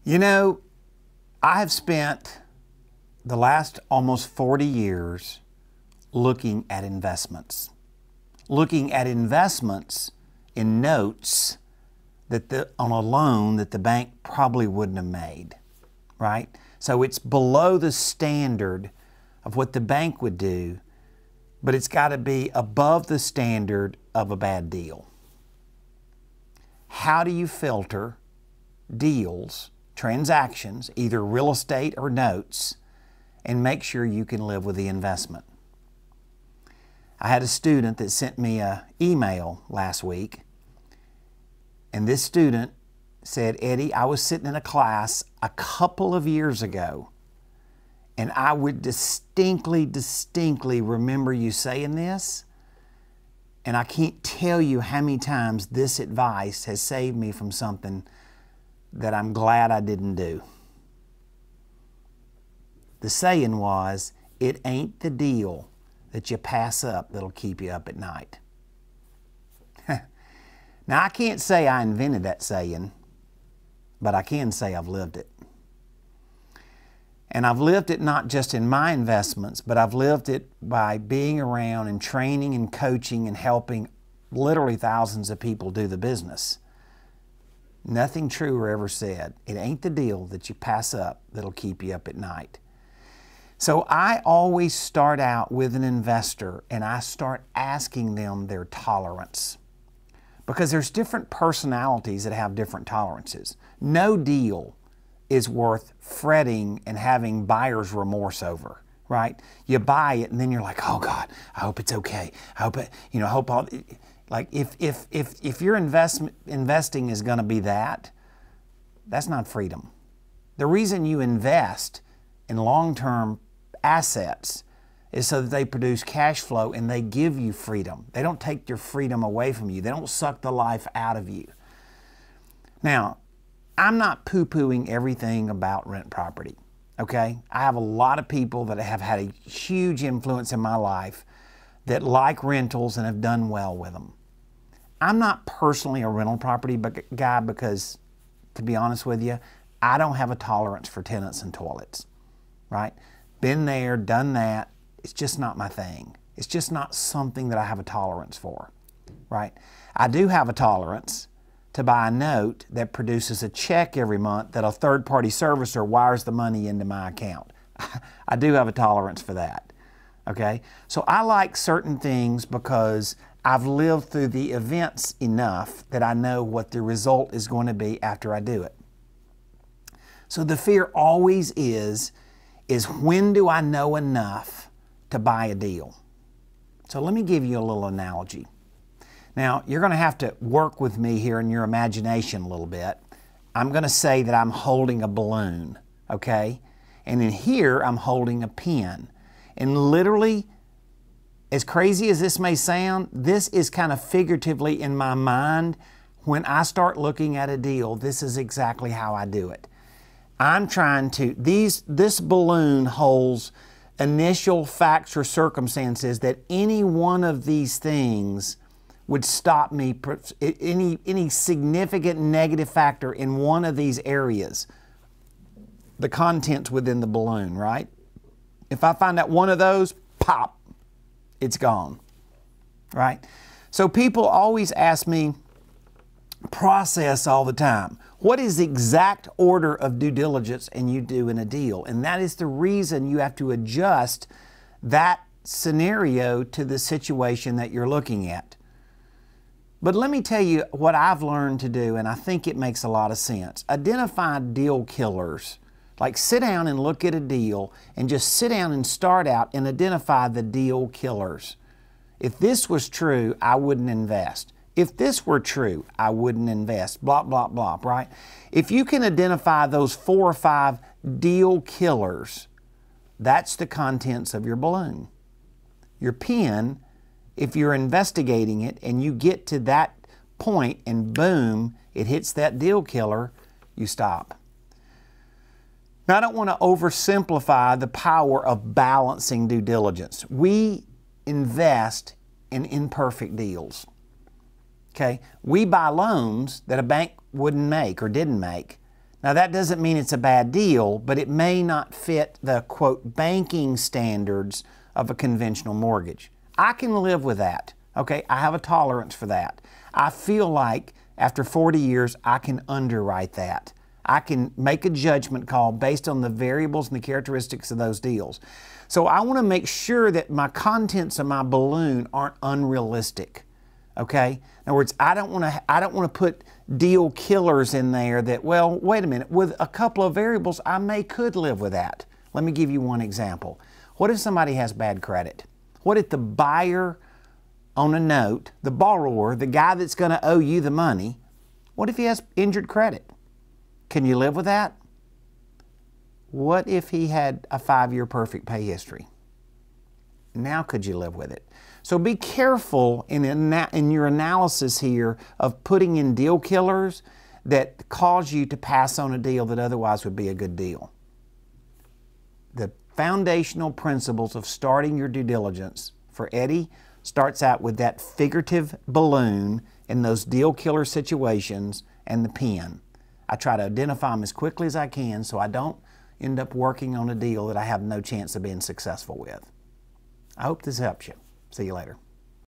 You know, I have spent the last almost 40 years looking at investments. Looking at investments in notes on a loan that the bank probably wouldn't have made, right? So it's below the standard of what the bank would do, but it's got to be above the standard of a bad deal. How do you filter deals, transactions, either real estate or notes, and make sure you can live with the investment? I had a student that sent me an email last week, and this student said, "Eddie, I was sitting in a class a couple of years ago, and I would distinctly remember you saying this, and I can't tell you how many times this advice has saved me from something that I'm glad I didn't do." The saying was, "It ain't the deal that you pass up that'll keep you up at night." Now, I can't say I invented that saying, but I can say I've lived it. And I've lived it not just in my investments, but I've lived it by being around and training and coaching and helping literally thousands of people do the business. Nothing truer ever said. It ain't the deal that you pass up that'll keep you up at night. So I always start out with an investor and I start asking them their tolerance. Because there's different personalities that have different tolerances. No deal is worth fretting and having buyer's remorse over, right? You buy it and then you're like, "Oh God, I hope it's okay. I hope it, I hope all," like if your investing is going to be that's not freedom. The reason you invest in long-term assets is so that they produce cash flow and they give you freedom. They don't take your freedom away from you. They don't suck the life out of you. Now, I'm not poo-pooing everything about rent property, okay? I have a lot of people that have had a huge influence in my life that like rentals and have done well with them. I'm not personally a rental property guy because, to be honest with you, I don't have a tolerance for tenants and toilets, right? Been there, done that. It's just not my thing. It's just not something that I have a tolerance for, right? I do have a tolerance to buy a note that produces a check every month that a third-party servicer wires the money into my account. I do have a tolerance for that, okay? So I like certain things because I've lived through the events enough that I know what the result is going to be after I do it. So the fear always is when do I know enough to buy a deal? So let me give you a little analogy. Now, you're going to have to work with me here in your imagination a little bit. I'm going to say that I'm holding a balloon, okay? And in here, I'm holding a pen. And literally, as crazy as this may sound, this is kind of figuratively in my mind. When I start looking at a deal, this is exactly how I do it. I'm trying to, this balloon holds initial facts or circumstances that any one of these things would stop me, any significant negative factor in one of these areas, the contents within the balloon, right? If I find out one of those, pop, it's gone, right? So people always ask me, process all the time. What is the exact order of due diligence and you do in a deal? And that is the reason you have to adjust that scenario to the situation that you're looking at. But let me tell you what I've learned to do, and I think it makes a lot of sense. Identify deal killers. Like sit down and look at a deal and just sit down and start out and identify the deal killers. If this was true, I wouldn't invest. If this were true, I wouldn't invest, blah, blah, blah, right? If you can identify those 4 or 5 deal killers, that's the contents of your balloon. Your pen, if you're investigating it and you get to that point and boom, it hits that deal killer, you stop. Now, I don't want to oversimplify the power of balancing due diligence. We invest in imperfect deals. Okay, we buy loans that a bank wouldn't make or didn't make. Now that doesn't mean it's a bad deal, but it may not fit the, quote, banking standards of a conventional mortgage. I can live with that, okay? I have a tolerance for that. I feel like after 40 years, I can underwrite that. I can make a judgment call based on the variables and the characteristics of those deals. So I want to make sure that my contents of my balloon aren't unrealistic, okay? In other words, I don't want to put deal killers in there that, well, wait a minute, with a couple of variables, I could live with that. Let me give you one example. What if somebody has bad credit? What if the buyer on a note, the borrower, the guy that's going to owe you the money, what if he has injured credit? Can you live with that? What if he had a 5-year perfect pay history? Now could you live with it? So be careful in your analysis here of putting in deal killers that cause you to pass on a deal that otherwise would be a good deal. The foundational principles of starting your due diligence for Eddie starts out with that figurative balloon in those deal killer situations and the pen. I try to identify them as quickly as I can so I don't end up working on a deal that I have no chance of being successful with. I hope this helps you. See you later.